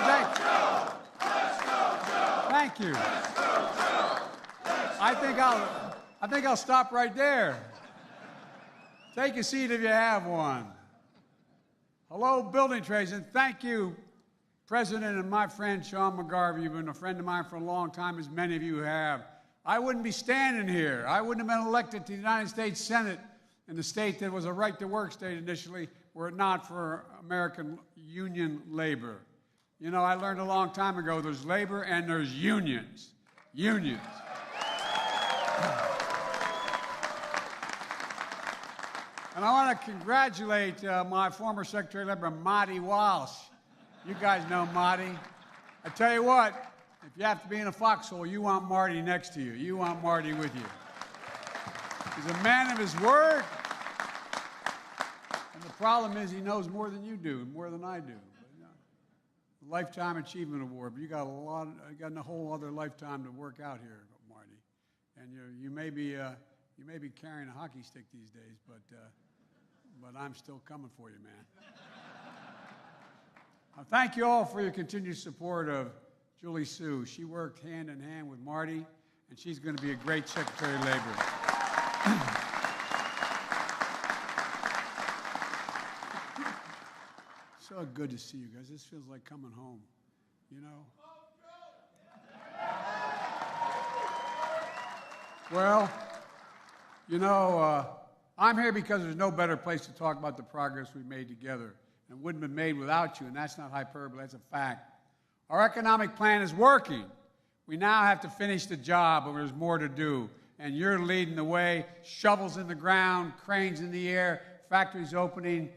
Thank you. Thank you. I think I'll stop right there. Take a seat if you have one. Hello, building trades, and thank you, President and my friend Sean McGarvey. You've been a friend of mine for a long time, as many of you have. I wouldn't be standing here. I wouldn't have been elected to the United States Senate in the state that was a right-to-work state initially, were it not for American union labor. You know, I learned a long time ago, there's labor and there's unions. Unions. And I want to congratulate my former Secretary of Labor, Marty Walsh. You guys know Marty. I tell you what, if you have to be in a foxhole, you want Marty next to you. You want Marty with you. He's a man of his word. And the problem is he knows more than you do, more than I do. Lifetime Achievement Award, but you got a whole other lifetime to work out here, Marty. And you may be carrying a hockey stick these days, but I'm still coming for you, man. Thank you all for your continued support of Julie Sue. She worked hand in hand with Marty, and she's going to be a great Secretary of Labor. So good to see you guys. This feels like coming home, you know? Well, you know, I'm here because there's no better place to talk about the progress we've made together. And it wouldn't have been made without you, and that's not hyperbole, that's a fact. Our economic plan is working. We now have to finish the job, but there's more to do. And you're leading the way. Shovels in the ground, cranes in the air, factories opening,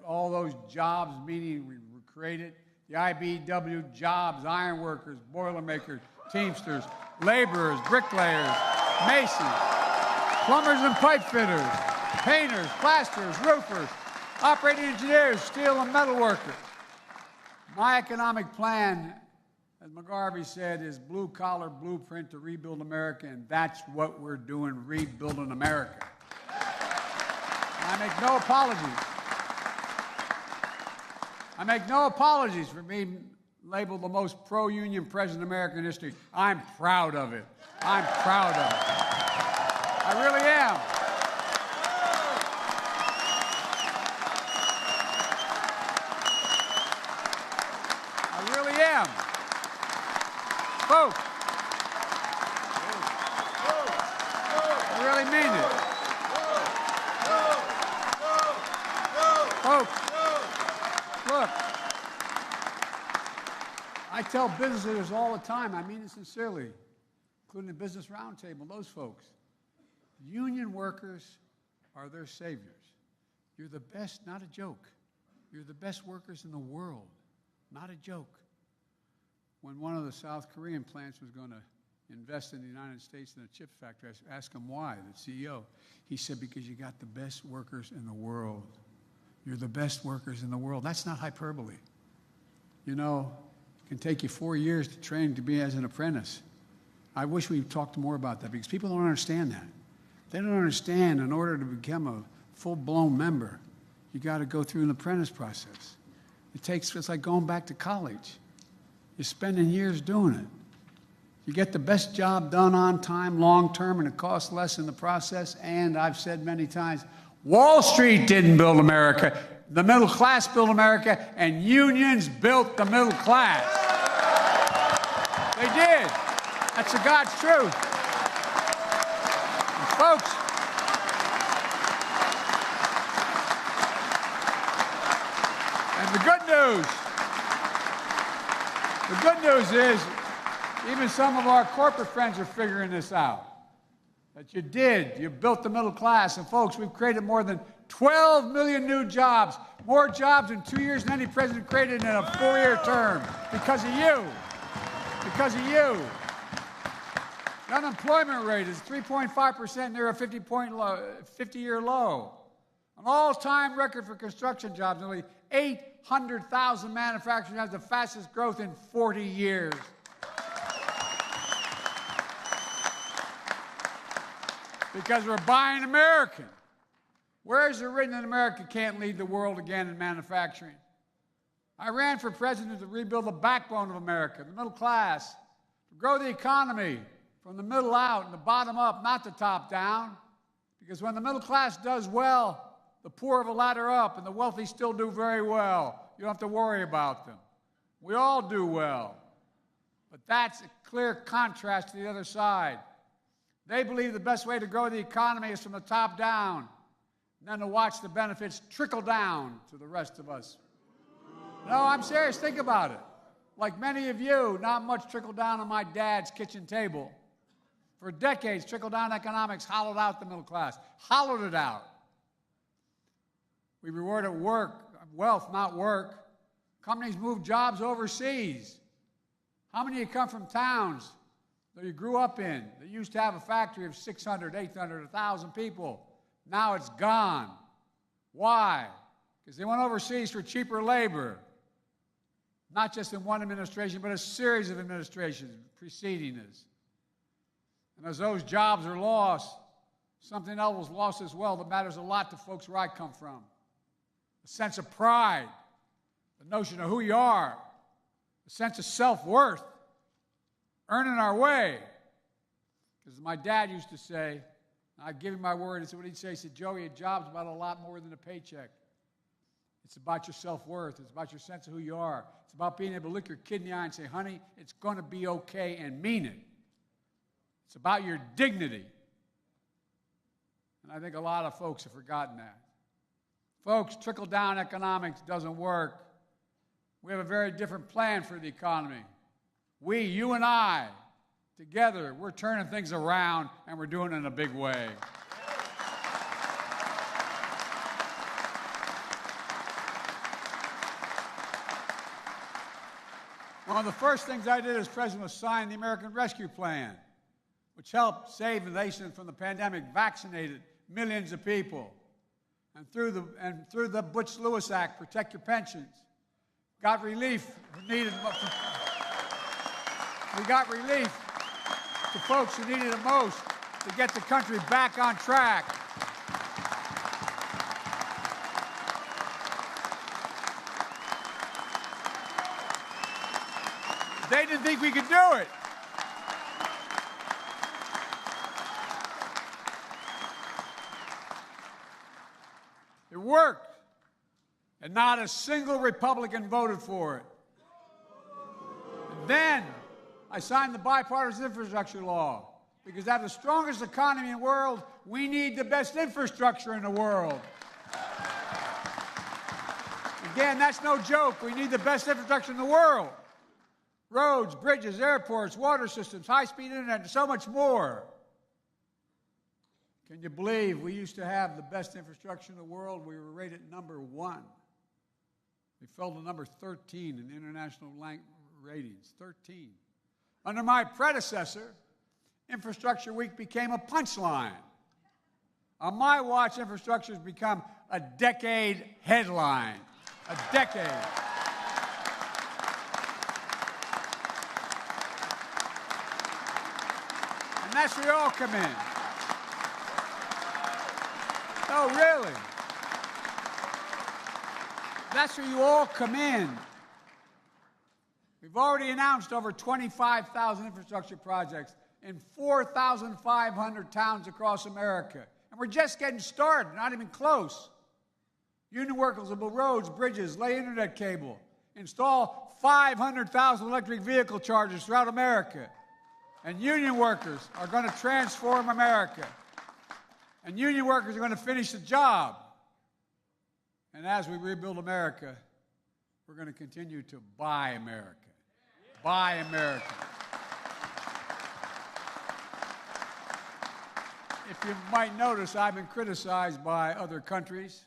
all those jobs, meaning we created. The IBEW jobs, ironworkers, boilermakers, teamsters, laborers, bricklayers, masons, plumbers and pipe fitters, painters, plasterers, roofers, operating engineers, steel and metal workers. My economic plan, as McGarvey said, is blue-collar blueprint to rebuild America, and that's what we're doing, rebuilding America. And I make no apologies. I make no apologies for being labeled the most pro-union president in American history. I'm proud of it. I'm proud of it. I really am. I really am. Folks, I really mean it. Folks, look, I tell business leaders all the time, I mean it sincerely, including the Business Roundtable, those folks, union workers are their saviors. You're the best, not a joke. You're the best workers in the world, not a joke. When one of the South Korean plants was going to invest in the United States in a chip factory, I asked him why, the CEO. He said, because you got the best workers in the world. You're the best workers in the world. That's not hyperbole. You know, it can take you 4 years to train to be as an apprentice. I wish we talked more about that because people don't understand that. They don't understand in order to become a full-blown member, you got to go through an apprentice process. It's like going back to college. You're spending years doing it. You get the best job done on time, long-term, and it costs less in the process. And I've said many times, Wall Street didn't build America. The middle class built America, and unions built the middle class. They did. That's the God's truth. And folks, and the good news is, even some of our corporate friends are figuring this out. That you built the middle class. And folks, we've created more than 12 million new jobs, more jobs in 2 years than any president created in a 4-year term, because of you. Because of you. The unemployment rate is 3.5%, near a 50-year low. An all-time record for construction jobs, nearly 800,000 manufacturing jobs, the fastest growth in 40 years. Because we're buying American. Where is it written that America can't lead the world again in manufacturing? I ran for president to rebuild the backbone of America, the middle class, to grow the economy from the middle out and the bottom up, not the top down. Because when the middle class does well, the poor will ladder up and the wealthy still do very well. You don't have to worry about them. We all do well. But that's a clear contrast to the other side. They believe the best way to grow the economy is from the top down, and then to watch the benefits trickle down to the rest of us. No, I'm serious. Think about it. Like many of you, not much trickled down on my dad's kitchen table. For decades, trickle-down economics hollowed out the middle class, hollowed it out. We rewarded wealth, not work. Companies moved jobs overseas. How many of you come from towns that you grew up in that used to have a factory of 600, 800, 1,000 people? Now it's gone. Why? Because they went overseas for cheaper labor. Not just in one administration, but a series of administrations preceding us. And as those jobs are lost, something else was lost as well that matters a lot to folks where I come from. A sense of pride, the notion of who you are, a sense of self-worth, earning our way. Because my dad used to say, and I'd give him my word, it's what he'd say, he said, Joey, a job's about a lot more than a paycheck. It's about your self-worth. It's about your sense of who you are. It's about being able to look your kid in the eye and say, honey, it's going to be okay, and mean it. It's about your dignity. And I think a lot of folks have forgotten that. Folks, trickle-down economics doesn't work. We have a very different plan for the economy. We, you and I, together, we're turning things around, and we're doing it in a big way. One of the first things I did as president was sign the American Rescue Plan, which helped save the nation from the pandemic, vaccinated millions of people. And through the Butch-Lewis Act, protect your pensions. Got relief needed. We got relief to folks who needed it most to get the country back on track. They didn't think we could do it. It worked. And not a single Republican voted for it. And then I signed the bipartisan infrastructure law. Because to have the strongest economy in the world, we need the best infrastructure in the world. Again, that's no joke. We need the best infrastructure in the world. Roads, bridges, airports, water systems, high-speed internet, and so much more. Can you believe we used to have the best infrastructure in the world? We were rated number 1. We fell to number 13 in international ratings, 13. Under my predecessor, Infrastructure Week became a punchline. On my watch, infrastructure has become a decade headline. A decade. And that's where you all come in. Oh, really? That's where you all come in. We've already announced over 25,000 infrastructure projects in 4,500 towns across America. And we're just getting started, not even close. Union workers will build roads, bridges, lay internet cable, install 500,000 electric vehicle chargers throughout America. And union workers are going to transform America. And union workers are going to finish the job. And as we rebuild America, we're going to continue to buy America. Buy America. If you might notice, I've been criticized by other countries,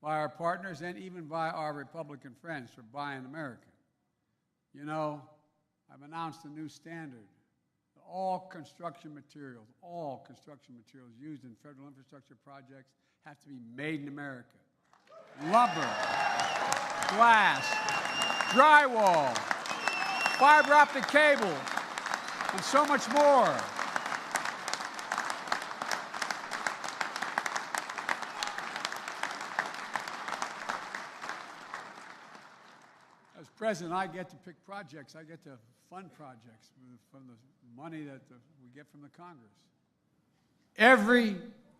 by our partners, and even by our Republican friends for buying America. You know, I've announced a new standard. All construction materials used in federal infrastructure projects have to be made in America. Lumber, glass, drywall, fiber optic cable, and so much more. president, I get to pick projects. I get to fund projects from the money that we get from the Congress. Every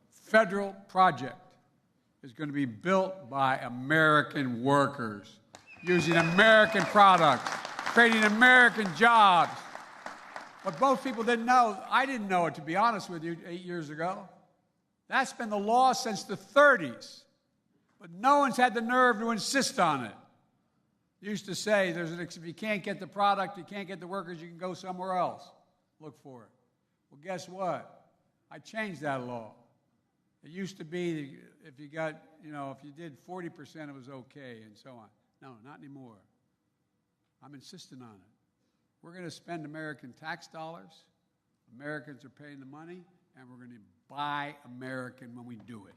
federal project is going to be built by American workers, using American products, creating American jobs. But most people didn't know. I didn't know it, to be honest with you, 8 years ago. That's been the law since the 30s. But no one's had the nerve to insist on it. Used to say, if you can't get the product, you can't get the workers, you can go somewhere else. Look for it. Well, guess what? I changed that law. It used to be if you got, if you did 40%, it was okay, and so on. No, not anymore. I'm insisting on it. We're going to spend American tax dollars. Americans are paying the money, and we're going to buy American when we do it.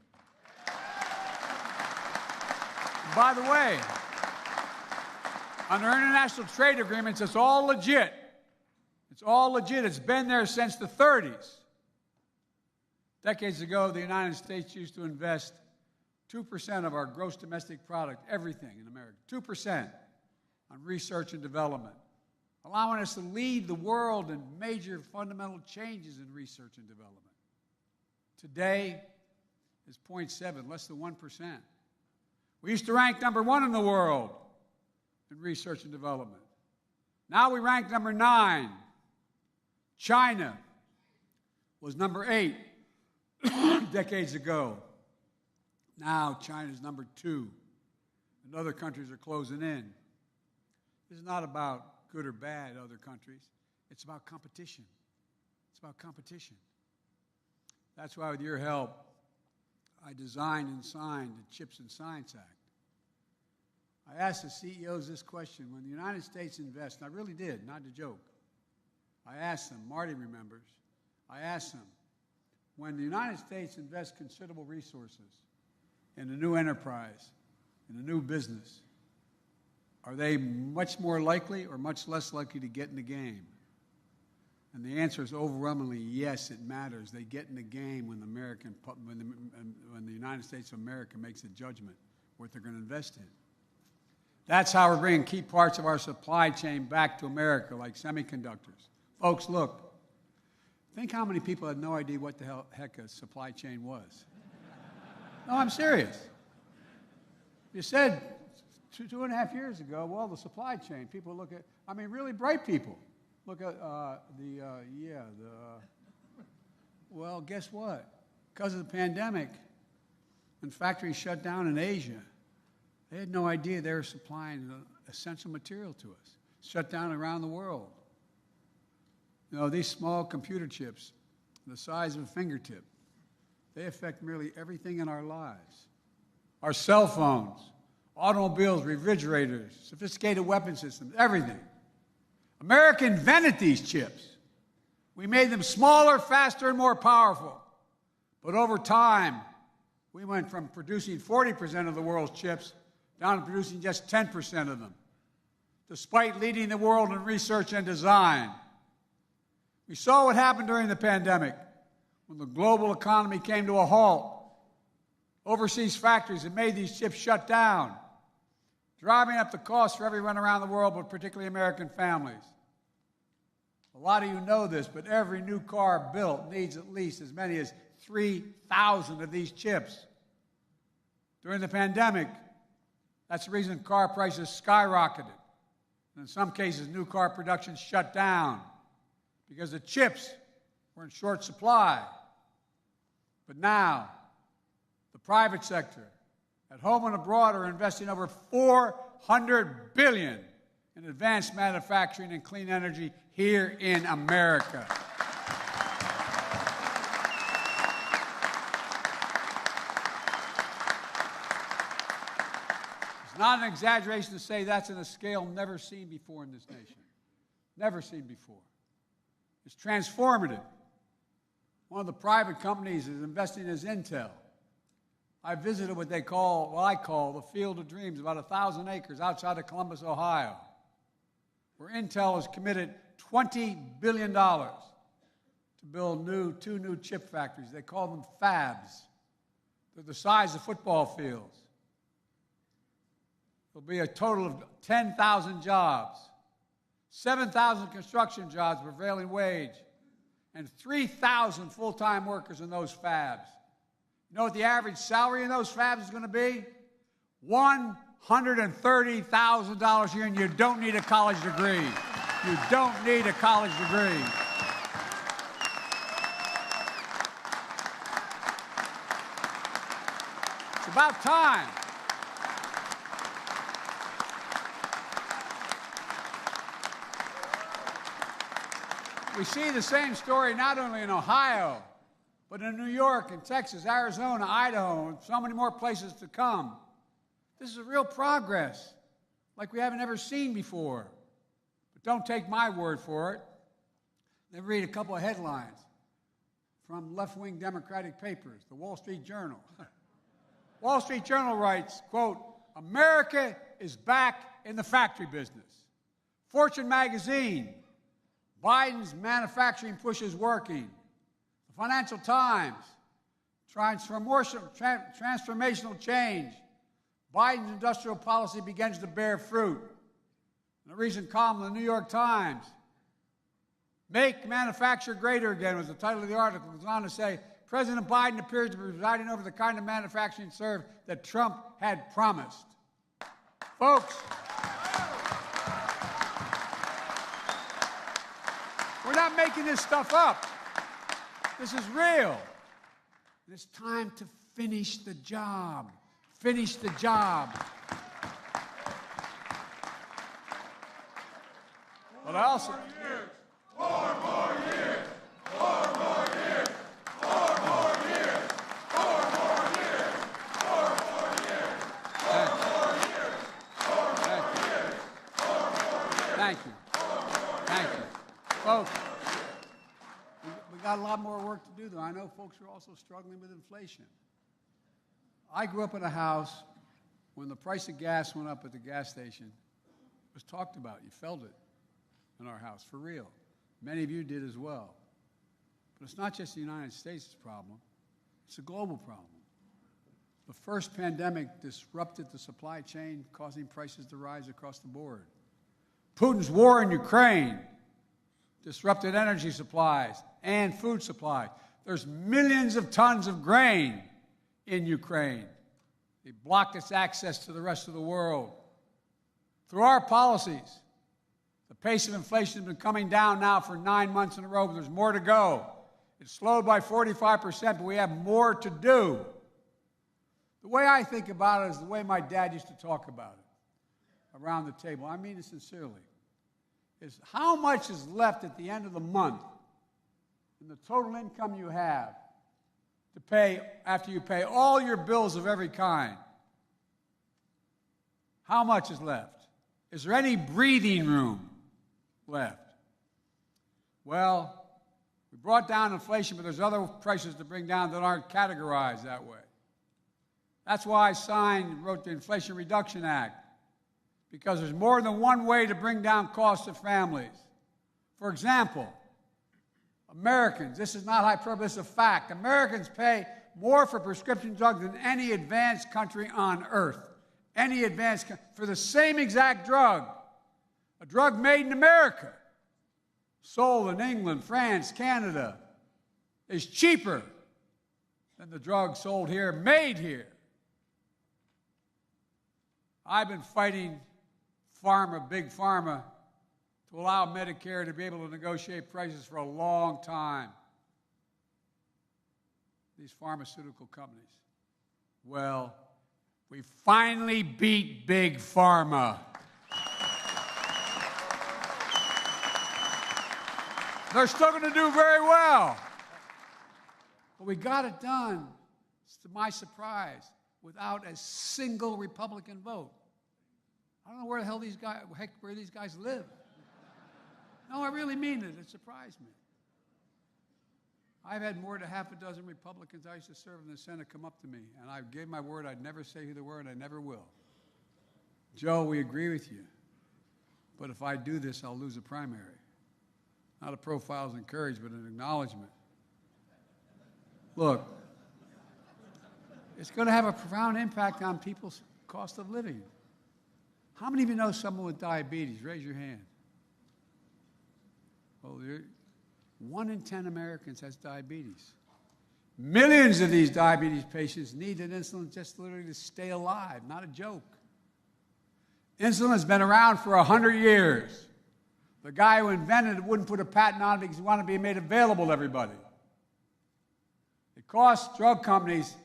And by the way, under international trade agreements, it's all legit. It's all legit. It's been there since the 30s. Decades ago, the United States used to invest 2% of our gross domestic product, everything in America, 2% on research and development, allowing us to lead the world in major fundamental changes in research and development. Today is 0.7, less than 1%. We used to rank number 1 in the world in research and development. Now we rank number 9. China was number 8 decades ago. Now China's number 2, and other countries are closing in. This is not about good or bad other countries. It's about competition. It's about competition. That's why, with your help, I designed and signed the CHIPS and Science Act. I asked the CEOs this question. When the United States invests, and I really did, not a joke, I asked them, Marty remembers, I asked them, when the United States invests considerable resources in a new enterprise, in a new business, are they much more likely or much less likely to get in the game? And the answer is overwhelmingly yes, it matters. They get in the game when the United States of America makes a judgment what they're going to invest in. That's how we're bringing key parts of our supply chain back to America, like semiconductors. Folks, look, think how many people had no idea what the heck a supply chain was. No, I'm serious. You said 2.5 years ago, well, the supply chain, people look at, really bright people. Look at well, guess what? Because of the pandemic, when factories shut down in Asia, they had no idea they were supplying essential material to us. Shut down around the world. These small computer chips, the size of a fingertip, they affect nearly everything in our lives. Our cell phones, automobiles, refrigerators, sophisticated weapon systems, everything. America invented these chips. We made them smaller, faster, and more powerful. But over time, we went from producing 40% of the world's chips down to producing just 10% of them, despite leading the world in research and design. We saw what happened during the pandemic when the global economy came to a halt. Overseas factories that made these chips shut down, driving up the cost for everyone around the world, but particularly American families. A lot of you know this, but every new car built needs at least as many as 3,000 of these chips. During the pandemic, that's the reason car prices skyrocketed. And in some cases, new car production shut down because the chips were in short supply. But now, the private sector, at home and abroad, are investing over $400 billion in advanced manufacturing and clean energy here in America. It's not an exaggeration to say that's on a scale never seen before in this nation. Never seen before. It's transformative. One of the private companies is investing is Intel. I visited what I call the Field of Dreams, about 1,000 acres outside of Columbus, Ohio, where Intel has committed $20 billion to build two new chip factories. They call them fabs. They're the size of football fields. There'll be a total of 10,000 jobs, 7,000 construction jobs, prevailing wage, and 3,000 full-time workers in those fabs. You know what the average salary in those fabs is going to be? $130,000 a year, and you don't need a college degree. You don't need a college degree. It's about time. We see the same story not only in Ohio, but in New York and Texas, Arizona, Idaho, and so many more places to come. This is real progress, like we haven't ever seen before. But don't take my word for it. Let me read a couple of headlines from left-wing Democratic papers. The Wall Street Journal. Wall Street Journal writes, quote, "America is back in the factory business." Fortune magazine, Biden's manufacturing push is working. The Financial Times, transformational change. Biden's industrial policy begins to bear fruit. In a recent column in the New York Times, "Make Manufacture Greater Again" was the title of the article. It goes on to say, President Biden appears to be presiding over the kind of manufacturing serve that Trump had promised. Folks, we're not making this stuff up. This is real. It's time to finish the job. Finish the job. But also, Four more years. Four more years. Four more years. Four more years. Four more years. Four more years. Four more years. Four more years. Thank you. Thank you. Folks, we got a lot more work to do, though. I know folks are also struggling with inflation. I grew up in a house when the price of gas went up at the gas station. It was talked about. You felt it in our house, for real. Many of you did as well. But it's not just the United States' problem. It's a global problem. The first pandemic disrupted the supply chain, causing prices to rise across the board. Putin's war in Ukraine disrupted energy supplies and food supply. There's millions of tons of grain in Ukraine. They blocked its access to the rest of the world. Through our policies, the pace of inflation has been coming down now for 9 months in a row, but there's more to go. It's slowed by 45%, but we have more to do. The way I think about it is the way my dad used to talk about it around the table. I mean it sincerely. Is how much is left at the end of the month in the total income you have to pay after you pay all your bills of every kind? How much is left? Is there any breathing room left? Well, we brought down inflation, but there's other prices to bring down that aren't categorized that way. That's why I wrote the Inflation Reduction Act, because there's more than one way to bring down costs of families. For example, Americans, this is not hyperbole, this is a fact. Americans pay more for prescription drugs than any advanced country on earth. Any advanced country, for the same exact drug. A drug made in America, sold in England, France, Canada, is cheaper than the drug sold here, made here. I've been fighting Big Pharma, to allow Medicare to be able to negotiate prices for a long time. These pharmaceutical companies. Well, we finally beat Big Pharma. They're still going to do very well. But we got it done, to my surprise, without a single Republican vote. I don't know where the hell these guys live. No, I really mean it. It surprised me. I've had more than half a dozen Republicans I used to serve in the Senate come up to me, and I gave my word I'd never say who they were, and I never will. Joe, we agree with you, but if I do this, I'll lose a primary. Not a profile of encouragement, but an acknowledgement. Look, it's going to have a profound impact on people's cost of living. How many of you know someone with diabetes? Raise your hand. Well, 1 in 10 Americans has diabetes. Millions of these diabetes patients need an insulin just literally to stay alive, not a joke. Insulin has been around for 100 years. The guy who invented it wouldn't put a patent on it because he wanted to be made available to everybody. It costs drug companies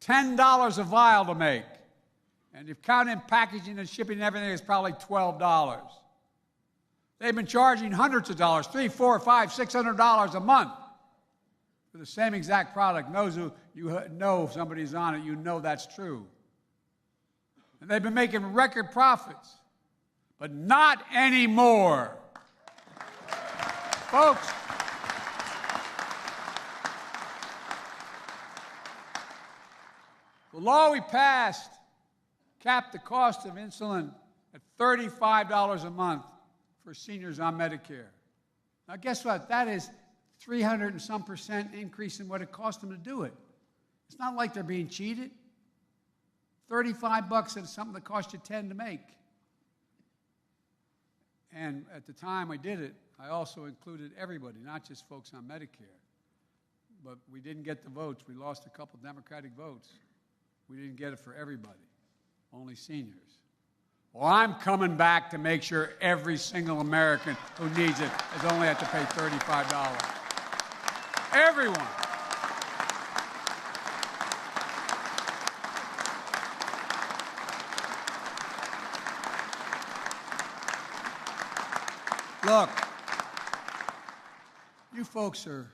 $10 a vial to make. And if you count in packaging and shipping and everything, it's probably $12. They've been charging hundreds of dollars, $300, $400, $500, $600 a month for the same exact product. Those who you know somebody's on it, you know that's true. And they've been making record profits, but not anymore. Folks, the law we passed capped the cost of insulin at $35 a month for seniors on Medicare. Now, guess what? That is 300 and some % increase in what it cost them to do it. It's not like they're being cheated. $35 is something that cost you 10 to make. And at the time I did it, I also included everybody, not just folks on Medicare. But we didn't get the votes. We lost a couple Democratic votes. We didn't get it for everybody, only seniors. Well, I'm coming back to make sure every single American who needs it is only have to pay $35. Everyone. Look, you folks are,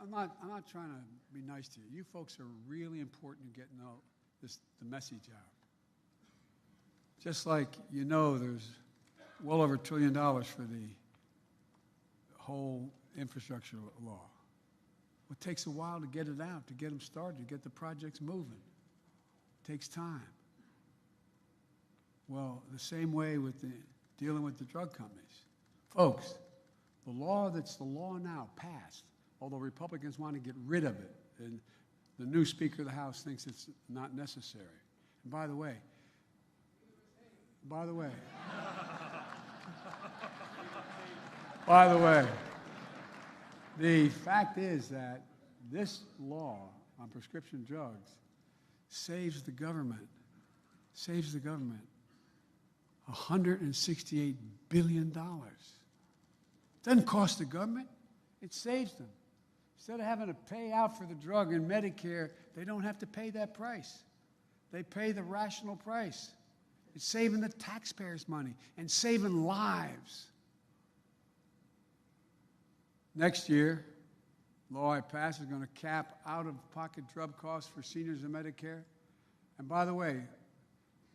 I'm not trying to be nice to you. You folks are really important in getting the message out. Just like you know there's well over $1 trillion for the whole infrastructure law. It takes a while to get it out, to get them started, to get the projects moving. It takes time. Well, the same way with dealing with the drug companies. Folks, the law that's the law now passed, although Republicans want to get rid of it, and the new Speaker of the House thinks it's not necessary. And by the way, the fact is that this law on prescription drugs saves the government $168 billion. Doesn't cost the government, it saves them. Instead of having to pay out for the drug in Medicare, they don't have to pay that price. They pay the rational price. It's saving the taxpayers' money and saving lives. Next year, law I pass is going to cap out-of-pocket drug costs for seniors in Medicare. And by the way,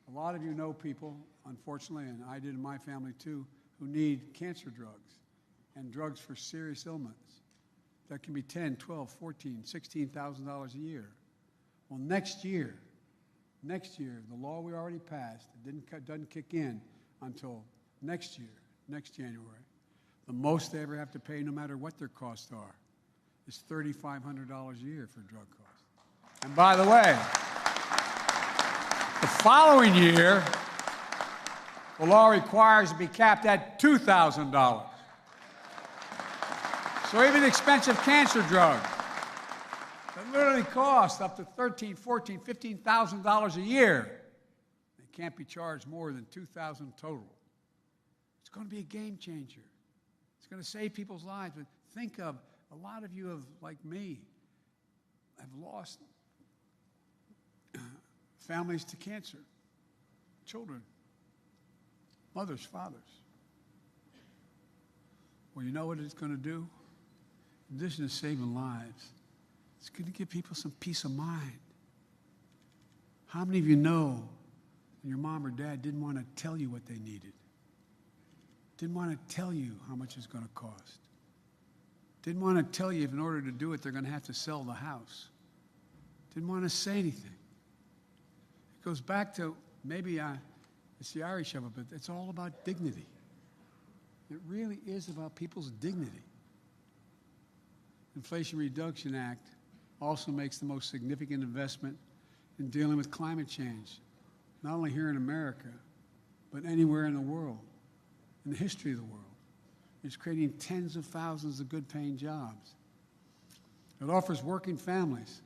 a lot of you know people, unfortunately, and I did in my family too, who need cancer drugs and drugs for serious ailments that can be $10,000, $12,000, $14,000, $16,000 a year. Well, next year, the law we already passed, it doesn't kick in until next year, next January. The most they ever have to pay, no matter what their costs are, is $3,500 a year for drug costs. And by the way, the following year, the law requires it to be capped at $2,000. So even expensive cancer drugs that literally cost up to $13,000, $14,000, $15,000 a year, they can't be charged more than $2,000 total. It's going to be a game changer. It's going to save people's lives. But think of, a lot of you have, like me, have lost families to cancer, children, mothers, fathers. Well, you know what it's going to do? In addition to saving lives, it's going to give people some peace of mind. How many of you know when your mom or dad didn't want to tell you what they needed? Didn't want to tell you how much it's going to cost? Didn't want to tell you if in order to do it they're going to have to sell the house? Didn't want to say anything. It goes back to, maybe it's the Irish of it, but it's all about dignity. It really is about people's dignity. Inflation Reduction Act also makes the most significant investment in dealing with climate change. not only here in America, but anywhere in the world, in the history of the world. It's creating tens of thousands of good-paying jobs. It offers working families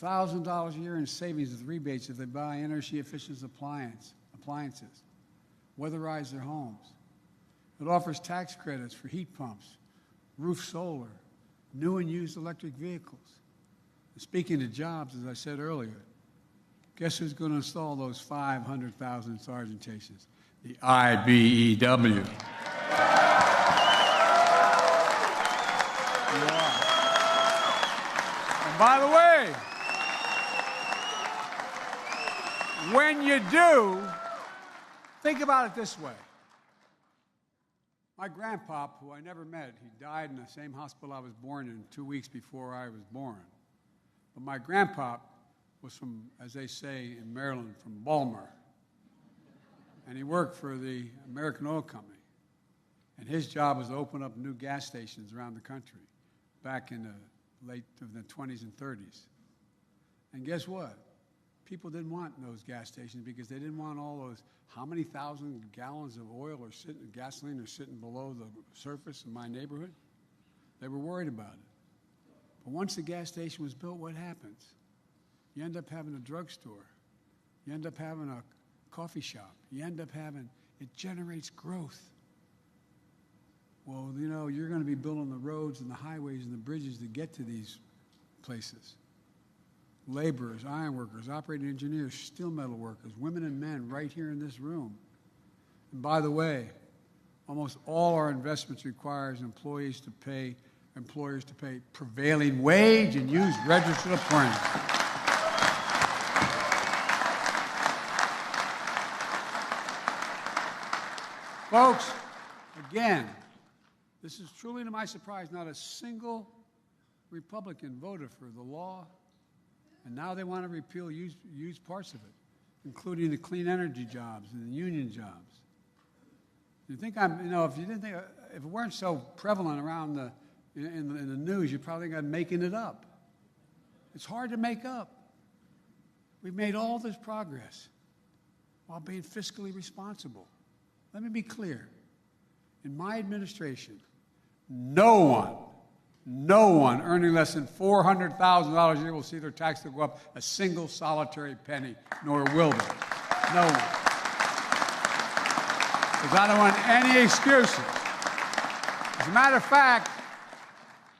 $1,000 a year in savings with rebates if they buy energy-efficient appliances, weatherize their homes. It offers tax credits for heat pumps, roof solar, new and used electric vehicles. And speaking of jobs, as I said earlier, guess who's going to install those 500,000 sergeant chases? The IBEW. Yeah. And by the way, when you do, think about it this way. My grandpop, who I never met, he died in the same hospital I was born in 2 weeks before I was born. But my grandpop was from, as they say in Maryland, from Baltimore. And he worked for the American Oil Company. And his job was to open up new gas stations around the country back in the late of the 20s and 30s. And guess what? People didn't want those gas stations because they didn't want all those, how many thousand gallons of oil or gasoline are sitting below the surface in my neighborhood? They were worried about it. But once the gas station was built, what happens? You end up having a drugstore. You end up having a coffee shop. You end up having, it generates growth. Well, you know, you're going to be building the roads and the highways and the bridges to get to these places. Laborers, iron workers, operating engineers, steel metal workers, women and men right here in this room. And by the way, almost all our investments requires employers to pay prevailing wage and use registered apprentices. Folks, again, this is truly to my surprise, not a single Republican voted for the law. And now they want to repeal used parts of it, including the clean energy jobs and the union jobs. You think if it weren't so prevalent around in the news, you'd probably think I'm making it up. It's hard to make up. We've made all this progress while being fiscally responsible. Let me be clear. In my administration, no one earning less than $400,000 a year will see their tax bill go up a single solitary penny, nor will they. No one. Because I don't want any excuses. As a matter of fact,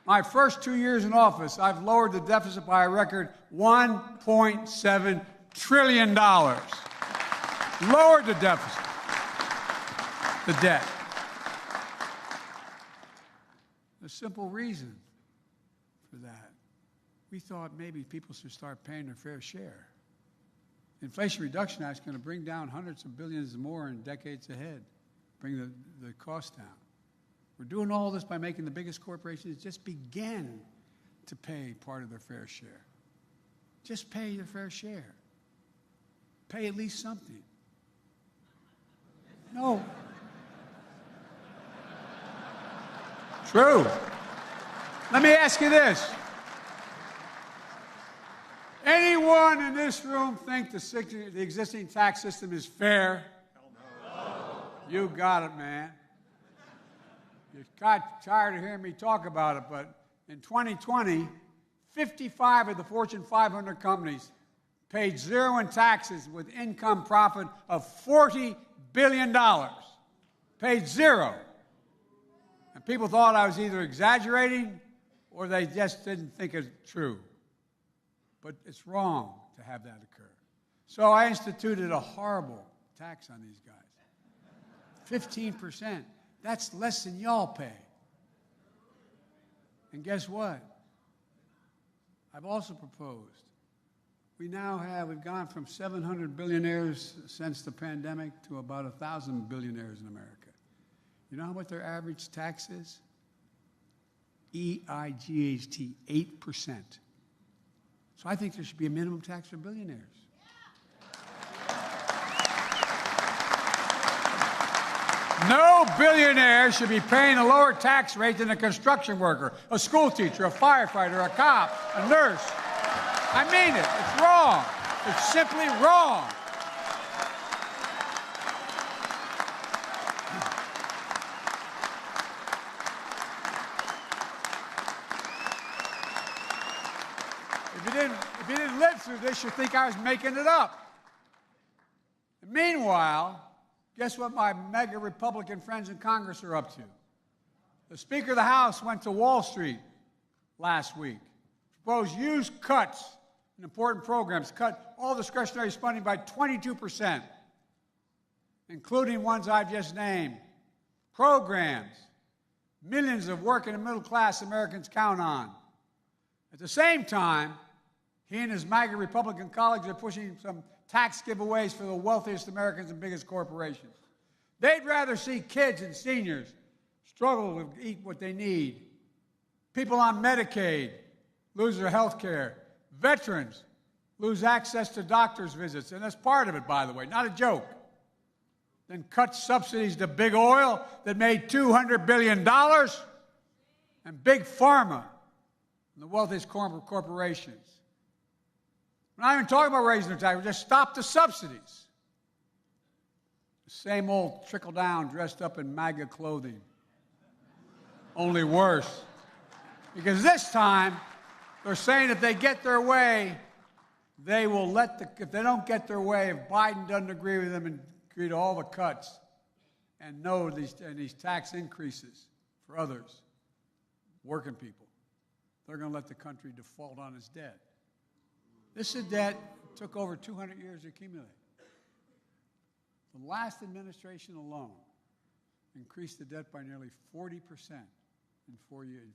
my first 2 years in office, I've lowered the deficit by a record $1.7 trillion. Lowered the deficit, the debt. A simple reason for that. We thought maybe people should start paying their fair share. The Inflation Reduction Act is going to bring down hundreds of billions more in decades ahead, bring the cost down. We're doing all this by making the biggest corporations just begin to pay part of their fair share. Just pay your fair share. Pay at least something. No. True. Let me ask you this. Anyone in this room think the existing tax system is fair? No. You got it, man. You're tired of hearing me talk about it, but in 2020, 55 of the Fortune 500 companies paid zero in taxes with income profit of $40 billion. Paid zero. And people thought I was either exaggerating or they just didn't think it was true. But it's wrong to have that occur. So I instituted a horrible tax on these guys. 15%. That's less than y'all pay. And guess what? I've also proposed. We've gone from 700 billionaires since the pandemic to about 1,000 billionaires in America. You know what their average tax is? EIGHT, 8%. So I think there should be a minimum tax for billionaires. No billionaire should be paying a lower tax rate than a construction worker, a school teacher, a firefighter, a cop, a nurse. I mean it. It's wrong. It's simply wrong. through this, you'd think I was making it up. And meanwhile, guess what my mega Republican friends in Congress are up to? The Speaker of the House went to Wall Street last week, proposed huge cuts in important programs, cut all discretionary spending by 22%, including ones I've just named, programs millions of working and middle-class Americans count on. At the same time, he and his MAGA Republican colleagues are pushing some tax giveaways for the wealthiest Americans and biggest corporations. They'd rather see kids and seniors struggle to eat what they need, people on Medicaid lose their health care, veterans lose access to doctor's visits, and that's part of it, by the way, not a joke. Then cut subsidies to big oil that made $200 billion, and big pharma and the wealthiest corporations. We're not even talking about raising the tax, we just stop the subsidies. The same old trickle-down dressed up in MAGA clothing, only worse. Because this time, they're saying if they get their way, they will if they don't get their way, if Biden doesn't agree with them and agree to all the cuts and these tax increases for others, working people, they're going to let the country default on its debt. This is debt took over 200 years to accumulate. The last administration alone increased the debt by nearly 40% in 4 years.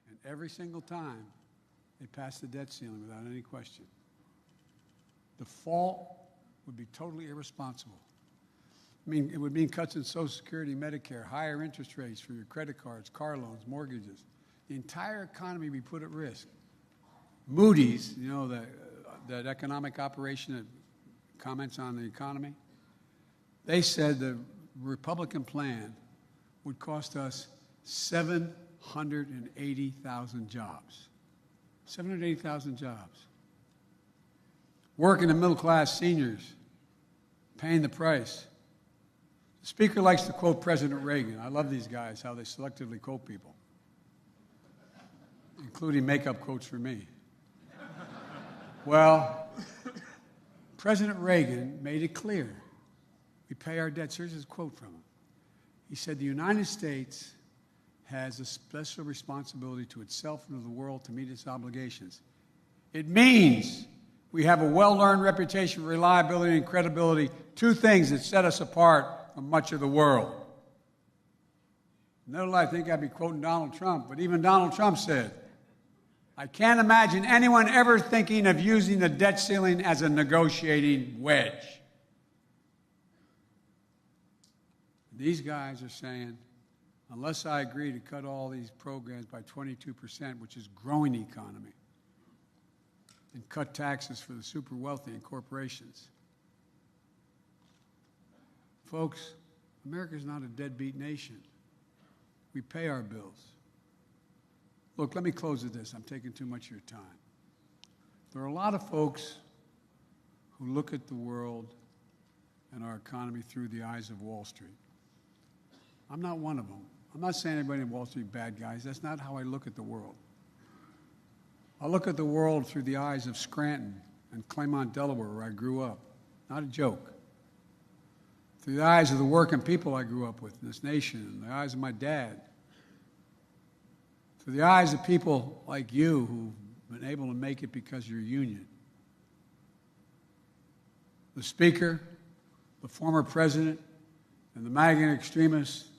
And every single time, they passed the debt ceiling without any question. Default would be totally irresponsible. I mean, it would mean cuts in Social Security, Medicare, higher interest rates for your credit cards, car loans, mortgages. The entire economy would be put at risk. Moody's, you know, that economic operation that comments on the economy, they said the Republican plan would cost us 780,000 jobs. 780,000 jobs. Working and middle-class seniors paying the price. The Speaker likes to quote President Reagan. I love these guys, how they selectively quote people, including makeup quotes for me. Well, President Reagan made it clear. We pay our debt. Here's his quote from him. He said, "The United States has a special responsibility to itself and to the world to meet its obligations. It means we have a well-earned reputation for reliability and credibility, two things that set us apart from much of the world." No, I think I'd be quoting Donald Trump, but even Donald Trump said, "I can't imagine anyone ever thinking of using the debt ceiling as a negotiating wedge." These guys are saying, unless I agree to cut all these programs by 22%, which is growing the economy, and cut taxes for the super wealthy and corporations. Folks, America's not a deadbeat nation. We pay our bills. Look, let me close with this. I'm taking too much of your time. There are a lot of folks who look at the world and our economy through the eyes of Wall Street. I'm not one of them. I'm not saying anybody in Wall Street bad guys. That's not how I look at the world. I look at the world through the eyes of Scranton and Claymont, Delaware, where I grew up. Not a joke. Through the eyes of the working people I grew up with in this nation, and the eyes of my dad. Through the eyes of people like you who've been able to make it because of your union. The Speaker, the former President, and the MAGA extremists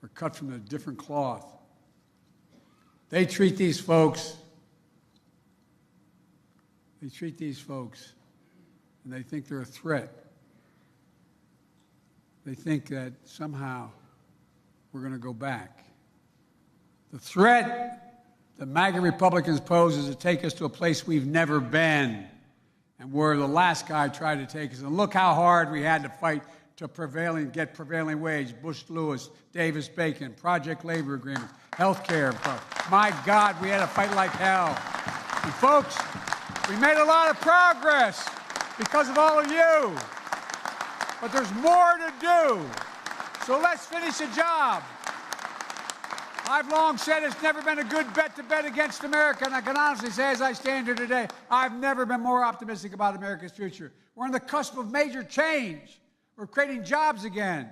are cut from a different cloth. They treat these folks, and they think they're a threat. They think that somehow we're going to go back. The threat that MAGA Republicans pose is to take us to a place we've never been, and where the last guy tried to take us. And look how hard we had to fight to get prevailing wage, Bush-Lewis, Davis-Bacon, project labor agreements, health care. My God, we had to fight like hell. And folks, we made a lot of progress because of all of you. But there's more to do. So let's finish the job. I've long said it's never been a good bet to bet against America, and I can honestly say, as I stand here today, I've never been more optimistic about America's future. We're on the cusp of major change. We're creating jobs again.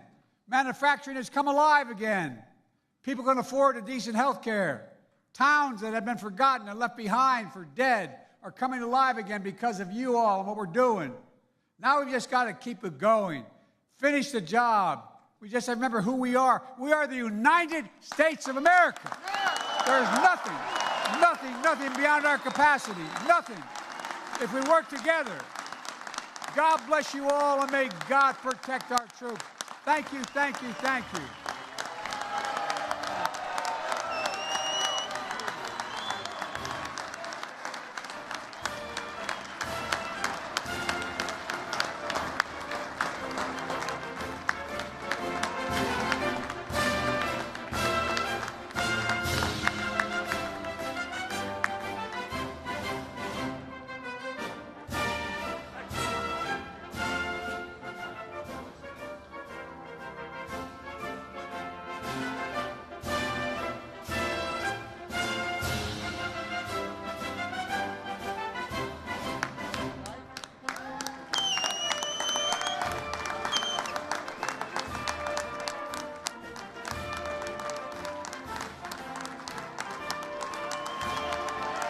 Manufacturing has come alive again. People can afford a decent health care. Towns that have been forgotten and left behind for dead are coming alive again because of you all and what we're doing. Now we've just got to keep it going. Finish the job. We just have to remember who we are. We are the United States of America. There's nothing beyond our capacity. Nothing. If we work together. God bless you all, and may God protect our troops. Thank you, thank you, thank you.